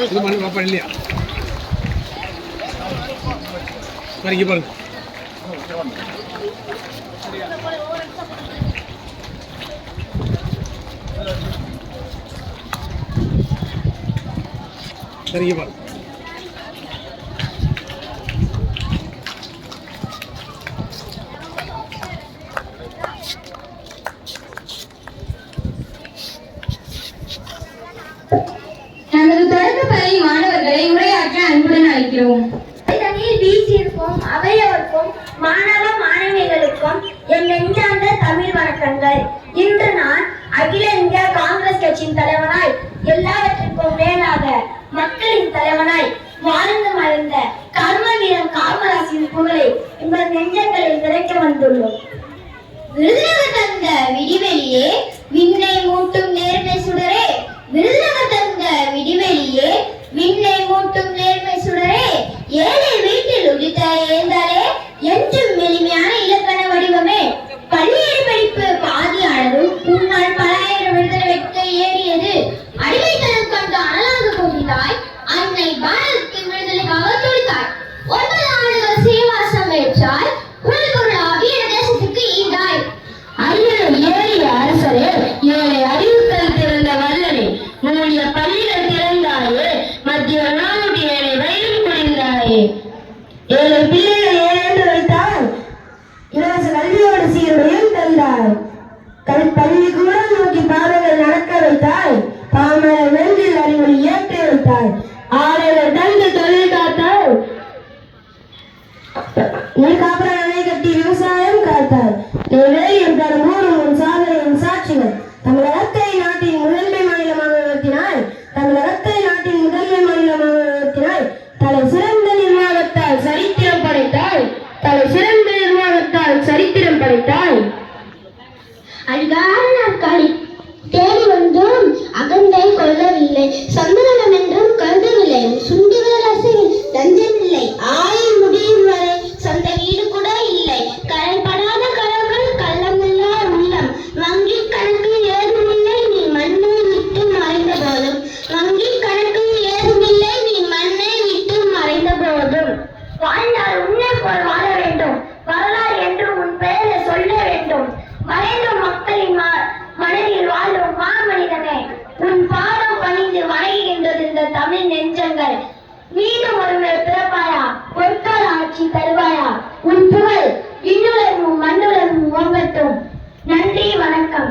இது பண்ணி பாப்பா இல்லையா பாருங்க பாருங்க சரிங்க பாருங்க நமது தொடக்கப்பள்ளி மாணவர்களை உரையாற்ற அன்புடன் அழைக்கிறோம். வீசியிருக்கும் அவையோருக்கும் மாணவ மாணவிகளுக்கும் என் நெஞ்சார்ந்த தமிழ் வணக்கங்கள். இன்று நான் அகில இந்திய காங்கிரஸ் கட்சியின் தலைவனாய், எல்லாவற்றிற்கும் மேலாக மக்களின் தலைவனாய் வாழ்ந்து மறைந்த கர்ம வீரன் காமராஜின் புகழை உங்கள் நெஞ்சங்களில் நிறைக்க வந்துள்ளோம். விருதுநகர் தந்த விடிவெளியே, விண்ணை மூட்டும் நேர்மை சுடரே, விருதுநகர் தந்த விடிவெளியே, விண்ணை மூட்டும் நேர்மை சுடரே, ஏழை வீட்டில் உதித்த ஏந்தாலே, என்றும் எளிமையான இலக்கண வடிவமே, பள்ளியேறு படிப்பு பாதியானதும் உன்னால் பலாயிரம் விடுதலை வைக்க ஏறியது, அடிமைத்தனம் கொண்டு அனலாக போகிறாய், அன்னை பாரதத்தின் விடுதலைக்காக துடித்தாய், 9 ஆண்டுகள் சீவாசம் ஏற்றாய், உனக்கு ஒரு அபிய தேசத்துக்கு ஈந்தாய். ஐயனை ஏறிய அரசரே, ஏழை அறிவுக்கள் திறந்த வல்லனே, மூடிய பள்ளிகள் திறந்தாயே, மத்திய நாடு ஏழை வயலும் புரிந்தாயே, ஏழை பிள்ளைகள் ஏழு வைத்தாய், இலவச கல்வியோடு சீருடையும் தந்தாய், பள்ளி கூட நோக்கி பாதைகள் நடக்க வைத்தாய், பாமர வென்றில் அறிவொளி ஏற்றி வைத்தாய், ஆலைகள் தந்து தொழில் காத்தாய், நீ காப்பர அணை கட்டி விவசாயம் காத்தாய், நீ வெளியில் தரும் ஊரும் சாதனையின் சாட்சிகள். தமிழகத்தை நாட்டின் முதன்மை மாநிலமாக நடத்தினாய், தமிழகத்தை நாட்டின் முதன்மை மாநிலமாக நடத்தினாய், தலை சிறந்த நிர்வாகத்தால் சரித்திரம் படைத்தாய், தலை சிறந்த நிர்வாகத்தால் சரித்திரம் படைத்தாய். அழகான நாட்களில் தேடி வந்தும் அகந்தை கொள்ளவில்லை, சம்மதம் என்றும் கருதவில்லை, சுண்டுகள் அசையில் லஞ்சமில்லை, ஆயுள் முடியும் வரை சொந்த வீடு கூட இல்லை, கரைப்படாத கரங்கள் கள்ளமில்லா உள்ளம், வங்கி கணக்கு ஏதுமில்லை நீ மண்ணை விட்டு மறைந்த போதும், வங்கி கணக்கு ஏதுமில்லை நீ மண்ணை விட்டு மறைந்த போதும், வாழ்ந்தால் உன்னை போல் வாழ வேண்டும், வரலாறு என்று உன் பெயரை சொல்ல வேண்டும், மறைந்த மக்களின் மனதில் வாழும் மாமனிதனே, உன் பாதம் பணிந்து வணங்குகின்றது இந்த தமிழ் நெஞ்சங்கள். மீண்டும் ஒருவர் பிறப்பாயா, பொற்கால ஆட்சி தருவாயா, உன் புகழ் இன்னுலரும் மண்ணுலரும் ஓங்கட்டும். நன்றி, வணக்கம்.